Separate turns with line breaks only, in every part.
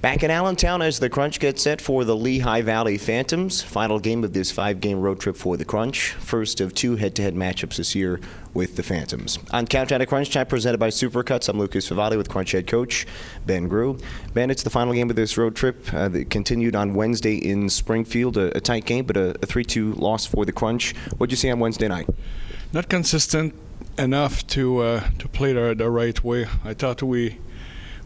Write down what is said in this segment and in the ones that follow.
Back in Allentown as the Crunch gets set for the Lehigh Valley Phantoms. Final game of this 5-game road trip for the Crunch. First of 2 head-to-head matchups this year with the Phantoms. On Countdown to Crunch Time presented by Supercuts, I'm Lucas Favali with Crunch head coach Ben Grew. Ben, it's the final game of this road trip that continued on Wednesday in Springfield. A tight game, but a 3-2 loss for the Crunch. What did you see on Wednesday night?
Not consistent enough to play the right way. I thought we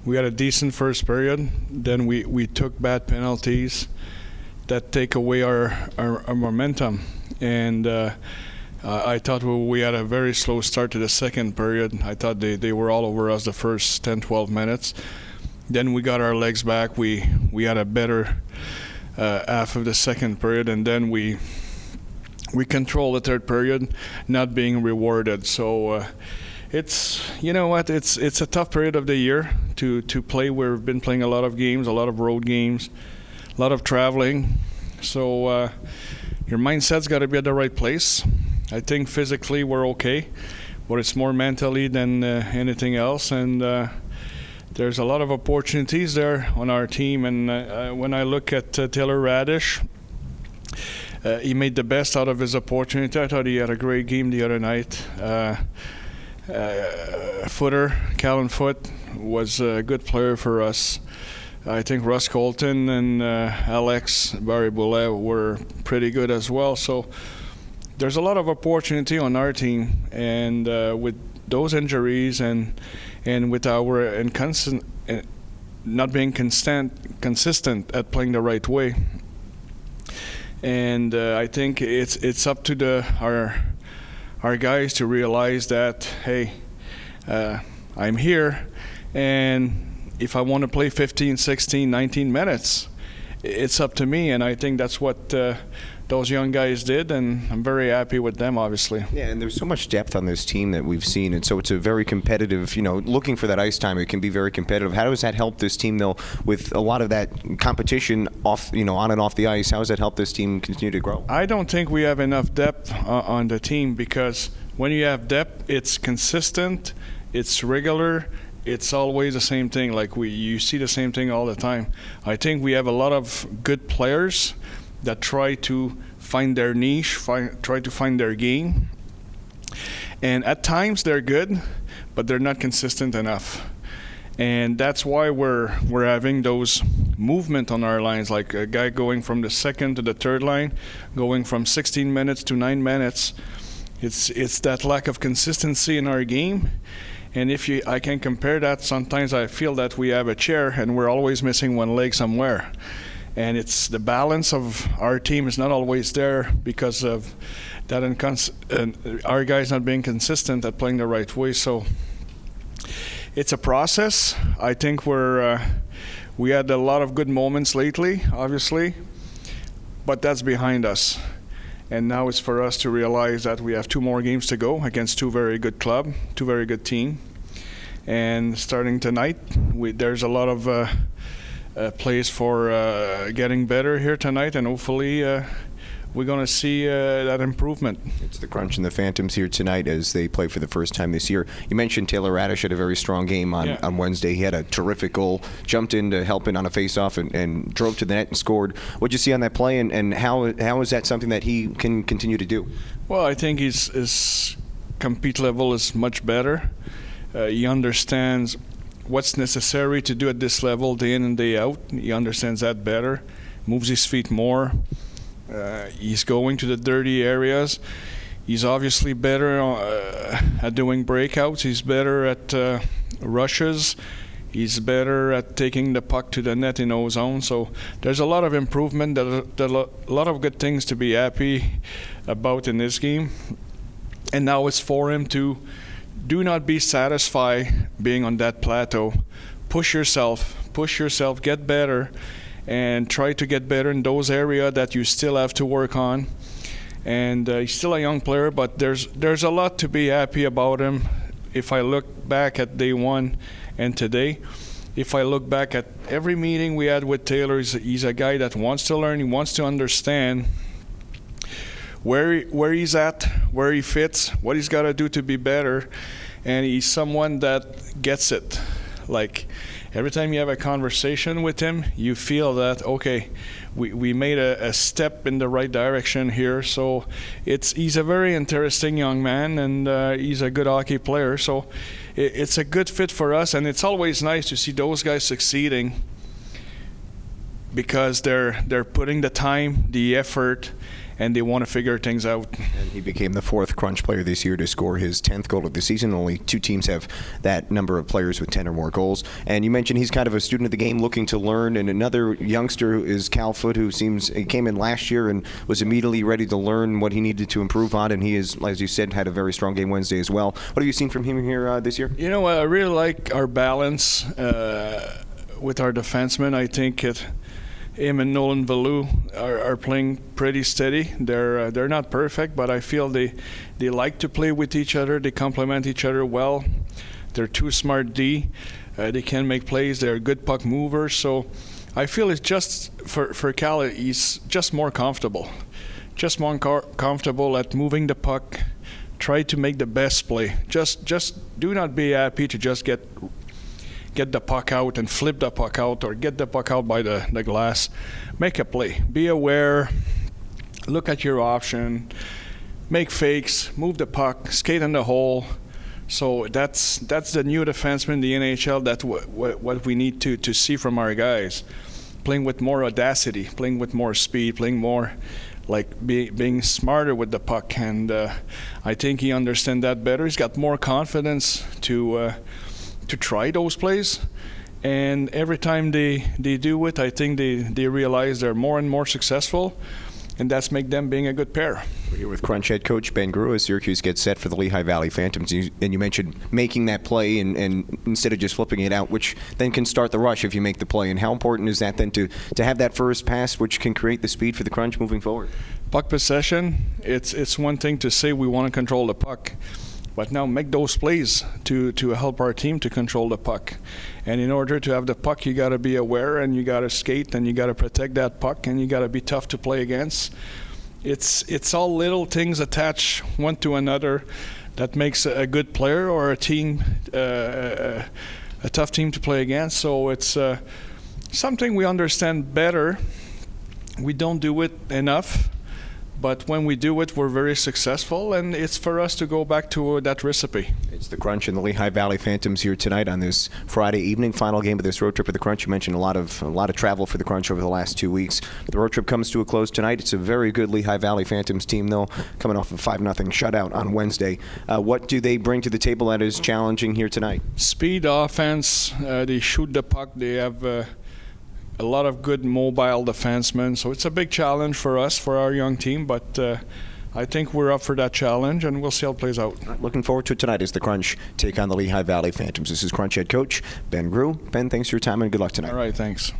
had a decent first period. Then we took bad penalties that take away our momentum. And I thought we had a very slow start to the second period. I thought they were all over us the first 10, 12 minutes. Then we got our legs back. We had a better half of the second period. And then we controlled the third period, not being rewarded. So it's, you know what, it's a tough period of the year to play. We've been playing a lot of games, a lot of road games, a lot of traveling. So your mindset's got to be at the right place. I think physically we're okay, but it's more mentally than anything else. And there's a lot of opportunities there on our team. And when I look at Taylor Radish, he made the best out of his opportunity. I thought he had a great game the other night. Kalle Foote was a good player for us. I think Russ Colton and Alex Barry-Boulet were pretty good as well. So there's a lot of opportunity on our team, and with those injuries and with our not being consistent at playing the right way. And I think it's up to our guys to realize that, hey, I'm here, and if I want to play 15, 16, 19 minutes, it's up to me. And I think that's what those young guys did, and I'm very happy with them, obviously.
Yeah, and there's so much depth on this team that we've seen, and so it's a very competitive, looking for that ice time, it can be very competitive. How does that help this team, though, with a lot of that competition off, on and off the ice? How does that help this team continue to grow?
I don't think we have enough depth on the team, because when you have depth, it's consistent, it's regular, it's always the same thing. Like you see the same thing all the time. I think we have a lot of good players that try to find their niche, try to find their game. And at times they're good, but they're not consistent enough. And that's why we're having those movement on our lines, like a guy going from the second to the third line, going from 16 minutes to 9 minutes. It's that lack of consistency in our game. And I can compare that, sometimes I feel that we have a chair and we're always missing one leg somewhere. And it's the balance of our team is not always there because of that, and our guys not being consistent at playing the right way. So it's a process. I think we had a lot of good moments lately, obviously, but that's behind us. And now it's for us to realize that we have 2 more games to go against 2 very good clubs, 2 very good teams. And starting tonight, there's a lot of place for getting better here tonight, and hopefully we're going to see that improvement.
It's the Crunch and the Phantoms here tonight as they play for the first time this year. You mentioned Taylor Radish had a very strong game on Wednesday. He had a terrific goal, jumped in to help in on a face-off and drove to the net and scored. What did you see on that play, and how is that something that he can continue to do?
Well, I think his compete level is much better. He understands what's necessary to do at this level day in and day out. He understands that better, moves his feet more. He's going to the dirty areas. He's obviously better at doing breakouts. He's better at rushes. He's better at taking the puck to the net in his zone. So there's a lot of improvement, a lot of good things to be happy about in this game. And now it's for him to do not be satisfied being on that plateau. Push yourself, get better, and try to get better in those areas that you still have to work on. And he's still a young player, but there's a lot to be happy about him. If I look back at day 1 and today, if I look back at every meeting we had with Taylor, he's a guy that wants to learn, he wants to understand where he's at, where he fits, what he's got to do to be better, and he's someone that gets it. Like every time you have a conversation with him, you feel that, okay, we made a step in the right direction here. So he's a very interesting young man, and he's a good hockey player. So it's a good fit for us, and it's always nice to see those guys succeeding because they're putting the time, the effort, and they want to figure things out.
And he became the 4th Crunch player this year to score his 10th goal of the season. Only 2 teams have that number of players with 10 or more goals. And you mentioned he's kind of a student of the game looking to learn. And another youngster is Kalle Foote, who he came in last year and was immediately ready to learn what he needed to improve on. And he is, as you said, had a very strong game Wednesday as well. What have you seen from him here this year?
You know, I really like our balance with our defensemen. I think him and Nolan Valou are playing pretty steady. They're not perfect, but I feel they like to play with each other. They complement each other well. They're 2 smart D. They can make plays. They're good puck movers. So I feel it's just for Kalle, he's just more comfortable. Just more comfortable at moving the puck. Try to make the best play. Just do not be happy to just get the puck out and flip the puck out, or get the puck out by the glass. Make a play. Be aware. Look at your option. Make fakes. Move the puck. Skate in the hole. So that's the new defenseman in the NHL. That's what we need to see from our guys. Playing with more audacity. Playing with more speed. Playing more like being smarter with the puck. And I think he understands that better. He's got more confidence to try those plays, and every time they do it, I think they realize they're more and more successful, and that's make them being a good pair.
We're here with Crunch head coach Ben Grew as Syracuse gets set for the Lehigh Valley Phantoms. And you mentioned making that play and instead of just flipping it out, which then can start the rush if you make the play. And how important is that then to have that first pass, which can create the speed for the Crunch moving forward?
Puck possession, it's one thing to say we want to control the puck, but now make those plays to help our team to control the puck. And in order to have the puck, you got to be aware, and you got to skate, and you got to protect that puck, and you got to be tough to play against. It's all little things attached one to another that makes a good player or a team, a tough team to play against. So it's something we understand better. We don't do it enough. But when we do it, we're very successful, and it's for us to go back to that recipe.
It's the Crunch and the Lehigh Valley Phantoms here tonight on this Friday evening, final game of this road trip for the Crunch. You mentioned a lot of travel for the Crunch over the last 2 weeks. The road trip comes to a close tonight. It's a very good Lehigh Valley Phantoms team, though, coming off a 5-0 shutout on Wednesday. What do they bring to the table that is challenging here tonight?
Speed, offense. They shoot the puck. They have a lot of good mobile defensemen, so it's a big challenge for us, for our young team, but I think we're up for that challenge, and we'll see how it plays out.
Looking forward to it tonight as the Crunch take on the Lehigh Valley Phantoms. This is Crunch head coach Ben Grew. Ben, thanks for your time and good luck tonight.
All right, thanks.